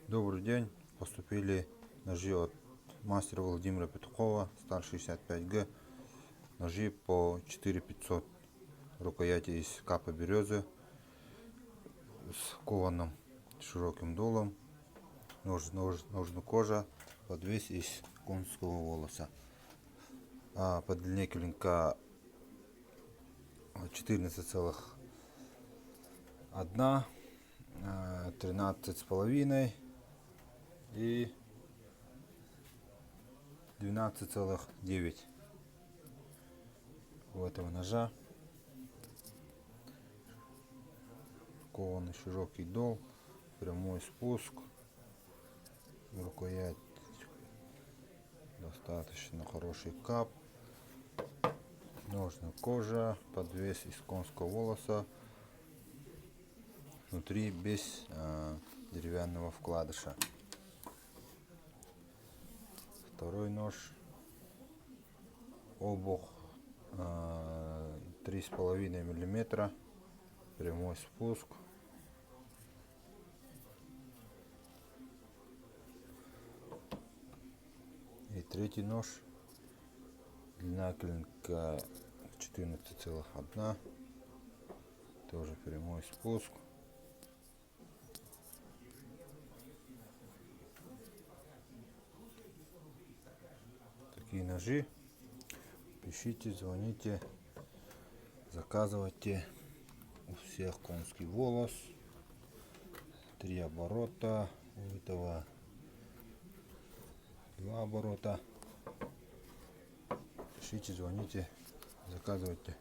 Добрый день. Поступили ножи от мастера Владимира Петухова, сталь 65Г. Ножи по 4500. Рукояти из капа березы с кованым широким долом. Ножна кожа, подвес из конского волоса. По длине клинка 14,1, 13,5 и 12,9 у этого ножа. Кованый широкий дол, прямой спуск, рукоять достаточно хороший кап, ножная кожа, подвес из конского волоса, внутри без деревянного вкладыша. Второй нож, обух 3,5 мм, прямой спуск. И третий нож, длина клинка 14,1, тоже прямой спуск. Такие ножи. Пишите, звоните, заказывайте. У всех конский волос, 3 оборота, у этого 2 оборота. Пишите, звоните, заказывайте.